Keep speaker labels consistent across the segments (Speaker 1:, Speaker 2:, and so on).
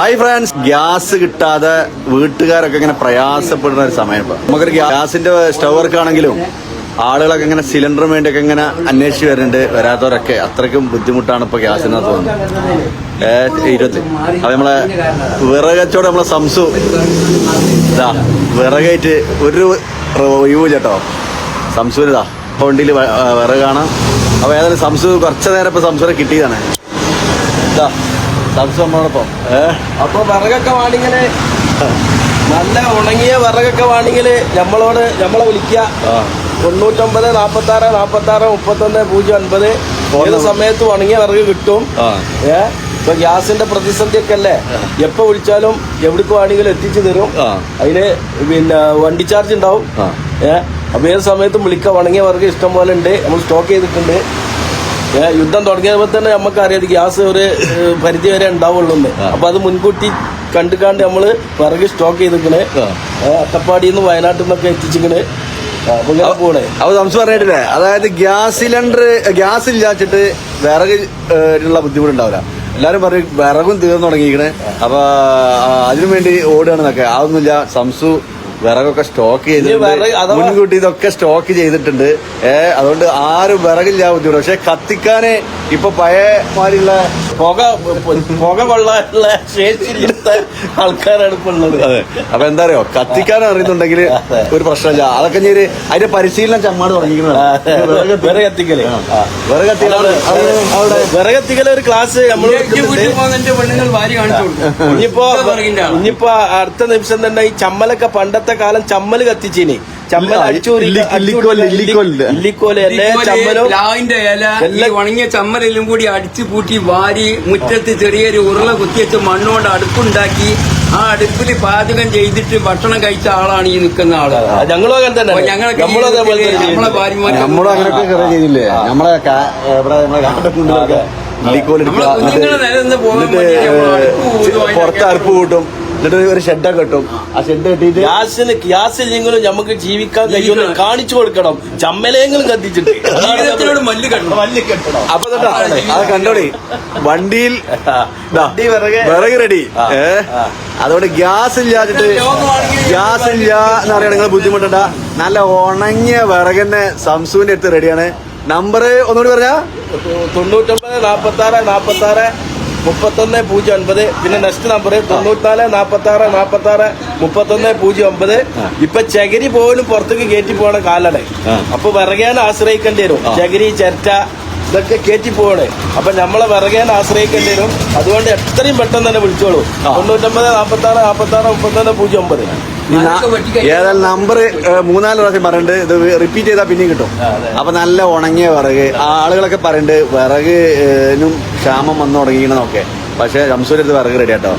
Speaker 1: Hi friends, gas കിട്ടാതെ വീട്ടുകാരൊക്കെ ഇങ്ങനെ പ്രയാസപ്പെടുന്ന ഒരു സമയം. നമുക്കൊരു ഗ്യാസിന്റെ സ്റ്റവ് വർക്കാണെങ്കിലും ആളുകളൊക്കെ ഇങ്ങനെ സിലിണ്ടറിന് വേണ്ടിയൊക്കെ ഇങ്ങനെ അന്വേഷിച്ച് വരുന്നുണ്ട്. വരാത്തവരൊക്കെ അത്രയ്ക്കും ബുദ്ധിമുട്ടാണ് ഇപ്പൊ ഗ്യാസിനകത്ത് തോന്നുന്നത്. 20 അപ്പൊ നമ്മളെ വിറകച്ചോടെ നമ്മളെ സംസു ഇതാ വിറകേറ്റ് ഒരു ഒഴിവ് കേട്ടോ. സംസൂരിതാ ഇപ്പൊ വണ്ടിയിൽ വിറകാണ്. അപ്പൊ ഏതായാലും സംസു കുറച്ചു നേരം ഇപ്പൊ സംസൂരെ കിട്ടിയതാണ്. ഇതാ സംസു നമ്മളോടൊപ്പം.
Speaker 2: അപ്പൊ വിറകൊക്കെ വേണമെങ്കില് നല്ല ഉണങ്ങിയ വിറകൊക്കെ വേണമെങ്കില് നമ്മളെ വിളിക്കുക. 99 46 46 31 0 9 ഏത് സമയത്ത് ഉണങ്ങിയ വിറക് കിട്ടും. ഇപ്പൊ ഗ്യാസിന്റെ പ്രതിസന്ധി ഒക്കെ അല്ലേ, എപ്പോ വിളിച്ചാലും എവിടേക്ക് വേണമെങ്കിലും എത്തിച്ചു തരും. അതിന് പിന്നെ വണ്ടി ചാർജ് ഉണ്ടാവും. അപ്പൊ ഏത് സമയത്തും വിളിക്കുക. ഉണങ്ങിയ വിറക് ഇഷ്ടം പോലെ ഉണ്ട്, നമ്മൾ സ്റ്റോക്ക് ചെയ്തിട്ടുണ്ട്. യുദ്ധം തുടങ്ങിയപ്പോൾ തന്നെ നമുക്കറിയാം ഗ്യാസ് ഒരു പരിധി വരെ ഉണ്ടാവുള്ളൂ. അപ്പൊ അത് മുൻകൂട്ടി കണ്ടുകാണ്ട് നമ്മള് വിറക് സ്റ്റോക്ക് ചെയ്തിക്കണ്. അട്ടപ്പാടിയിൽ വയനാട്ടിൽ നിന്നൊക്കെ എത്തിച്ചിക്കണ്.
Speaker 1: അപ്പൊ സംസ് പറഞ്ഞിട്ടില്ലേ, അതായത് ഗ്യാസ് ഇല്ലാച്ചിട്ട് വിറക് ഉള്ള ബുദ്ധിമുട്ടുണ്ടാവില്ല. എല്ലാരും പറയും വിറകും തീർന്നു തുടങ്ങിയിരിക്കണേ. അപ്പൊ അതിനു വേണ്ടി ഓടുകയാണെന്നൊക്കെ. അതൊന്നുമില്ല, സംസു വിറകൊക്കെ സ്റ്റോക്ക് ചെയ്തിട്ടുണ്ട്, മുൻകൂട്ടി ഇതൊക്കെ സ്റ്റോക്ക് ചെയ്തിട്ടുണ്ട്. അതുകൊണ്ട് ആരും വിറകില്ല ബുദ്ധിമുട്ട്. പക്ഷെ കത്തിക്കാന് ഇപ്പൊ പഴയ മാതിരിയുള്ള
Speaker 2: പുക കൊള്ളാനുള്ള ശേഷിയില്ലാത്ത ആൾക്കാരാണ് ഇപ്പൊ ഉള്ളത്.
Speaker 1: അതെ. അപ്പൊ എന്താ അറിയോ, കത്തിക്കാൻ അറിയുന്നുണ്ടെങ്കിൽ ഒരു പ്രശ്നമില്ല. അതൊക്കെ ഞാൻ അതിന്റെ പരിശീലനം ചമ്മാട് തുടങ്ങിയിരിക്കുന്നത്.
Speaker 2: വിറകത്തിക്കൽ ഒരു ക്ലാസ് നമ്മൾ ഇനിയിപ്പോ അടുത്ത നിമിഷം തന്നെ ഈ ചമ്മലൊക്കെ പണ്ടത്തെ കാലം ചമ്മല് കത്തിച്ചിനി. ചമ്മൽ
Speaker 3: ഉണങ്ങിയ ചമ്മലെല്ലാം കൂടി അടിച്ചു പൂട്ടി വാരി മുറ്റത്ത് ചെറിയൊരു ഉരുള കുത്തിവെച്ച് മണ്ണുകൊണ്ട് അടുപ്പുണ്ടാക്കി ആ അടുപ്പിൽ പാചകം ചെയ്തിട്ട് ഭക്ഷണം കഴിച്ച ആളാണ് ഈ നിൽക്കുന്ന ആള്.
Speaker 2: ഞങ്ങളും അങ്ങനെ തന്നെ.
Speaker 3: നമ്മളെ ഭാര്യമാർ
Speaker 1: നമ്മളും അങ്ങനെയൊക്കെ ചെയ്തില്ലേ. നമ്മളെ പുറത്ത് അടുപ്പ് കൂട്ടും, എന്നിട്ട് ഒരു ഷെഡൊക്കെ കിട്ടും. ആ ഷെഡ് കെട്ടിയിട്ട്
Speaker 2: ഗ്യാസില്ലെങ്കിലും നമുക്ക് ജീവിക്കാൻ കഴിയുമെന്ന് കാണിച്ചു കൊടുക്കണം. ചമ്മലെങ്കിലും കത്തിച്ചിട്ട്
Speaker 3: മല്ല് കെട്ടണം.
Speaker 1: അപ്പൊ അത് കണ്ടോടി, വണ്ടിയിൽ വിറക് റെഡി. അതുകൊണ്ട് ഗ്യാസ് ഇല്ലാച്ചിട്ട് ഗ്യാസ് ഇല്ല എന്ന് പറയാൻ നിങ്ങൾ ബുദ്ധിമുട്ടണ്ട. നല്ല ഉണങ്ങിയ വിറകന്നെ സംസുവിന്റെ അടുത്ത് റെഡിയാണ്. നമ്പർ ഒന്നുകൂടി പറഞ്ഞാ
Speaker 2: 99 46 46 31 09. പിന്നെ നെക്സ്റ്റ് നമ്പർ 94 46 46 31 09. ഇപ്പൊ ചകിരി പോലും പുറത്തേക്ക് കയറ്റി പോകണ കാലാണ്. അപ്പൊ വിറകാൻ ആശ്രയിക്കേണ്ടി വരും. ചകിരി ചിരട്ട ഇതൊക്കെ കയറ്റി പോവാണ്. അപ്പൊ നമ്മളെ വിറകാൻ ആശ്രയിക്കേണ്ടി വരും. അതുകൊണ്ട് എത്രയും പെട്ടെന്ന് തന്നെ വിളിച്ചോളൂ. 99 46 46 31 09.
Speaker 1: ഏതായാലും നമ്പർ 3-4 പ്രാവശ്യം പറഞ്ഞിട്ട് ഇത് റിപ്പീറ്റ് ചെയ്താൽ പിന്നെയും കിട്ടും. അപ്പൊ നല്ല ഉണങ്ങിയ വിറക്. ആളുകളൊക്കെ പറയുന്നുണ്ട് വിറകിനും ക്ഷാമം വന്നു തുടങ്ങിയെന്നൊക്കെ. പക്ഷെ ശംസൂരിന്റെ അടുത്ത് വിറക് റെഡി ആട്ടോ.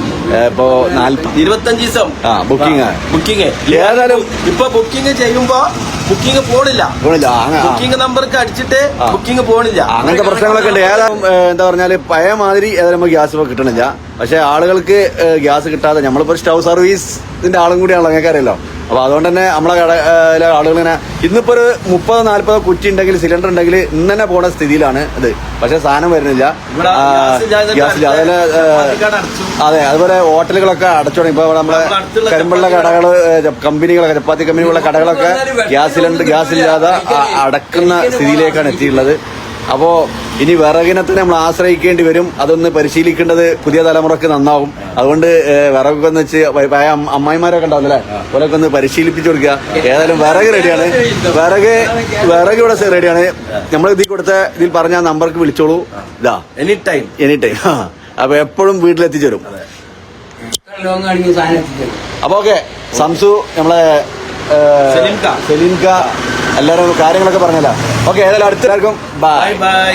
Speaker 1: ഇപ്പൊ
Speaker 2: 25 ദിവസം ബുക്കിംഗ്. ഏതായാലും ഇപ്പൊ ബുക്കിംഗ് ചെയ്യുമ്പോ ബുക്കിംഗ് പോണില്ല. ബുക്കിംഗ് നമ്പർക്ക് അടിച്ചിട്ട് ബുക്കിംഗ് പോണില്ല.
Speaker 1: അങ്ങനത്തെ പ്രശ്നങ്ങളൊക്കെ ഉണ്ട്. ഏതായാലും എന്താ പറഞ്ഞാല് പഴയ മാതിരി ഏതായാലും നമുക്ക് ഗ്യാസ് ഇപ്പൊ കിട്ടണില്ല. പക്ഷെ ആളുകൾക്ക് ഗ്യാസ് കിട്ടാതെ നമ്മളിപ്പോ സ്റ്റൗ സർവീസിന്റെ ആളും കൂടിയാണല്ലോ, നിങ്ങൾക്ക് അറിയാലോ. അപ്പൊ അതുകൊണ്ട് തന്നെ നമ്മളെ കടയിലെ ആളുകൾ ഇങ്ങനെ ഇന്നിപ്പോ ഒരു 30-40 കുറ്റി ഉണ്ടെങ്കിൽ, സിലിണ്ടർ ഉണ്ടെങ്കിൽ ഇന്ന് തന്നെ പോണ സ്ഥിതിയിലാണ് ഇത്. പക്ഷെ സാധനം വരുന്നില്ല, ഗ്യാസില്ല. അതുപോലെ അതുപോലെ ഹോട്ടലുകളൊക്കെ അടച്ചു തുടങ്ങി. ഇപ്പൊ നമ്മളെ കരിമ്പുള്ള കടകള്, കമ്പനികളൊക്കെ, ചപ്പാത്തി കമ്പനികളുടെ കടകളൊക്കെ ഗ്യാസ് ഇല്ലാതെ അടക്കുന്ന സ്ഥിതിയിലേക്കാണ് എത്തിയിട്ടുള്ളത്. അപ്പോ ഇനി വിറകിനെ തന്നെ നമ്മൾ ആശ്രയിക്കേണ്ടി വരും. അതൊന്ന് പരിശീലിക്കേണ്ടത് പുതിയ തലമുറക്ക് നന്നാവും. അതുകൊണ്ട് വിറകൊക്കെ ഒന്ന് വെച്ച് അമ്മായിമാരൊക്കെ ഉണ്ടാവുന്നല്ലേ, അവരൊക്കെ ഒന്ന് പരിശീലിപ്പിച്ചു കൊടുക്കുക. ഏതായാലും വിറക് റെഡിയാണ്. വിറക് ഇവിടെ റെഡിയാണ്. നമ്മൾ ഇതിൽ പറഞ്ഞ നമ്പർക്ക് വിളിച്ചോളൂ. ഇതാ എനി ടൈം. അപ്പൊ എപ്പോഴും വീട്ടിലെത്തിച്ചു തരും. അപ്പൊ ഓക്കെ, സംസു നമ്മളെ സെലിൻക എല്ലാവരും കാര്യങ്ങളൊക്കെ പറഞ്ഞല്ലോ. ഓക്കെ, ഏതായാലും അടുത്ത ബൈ.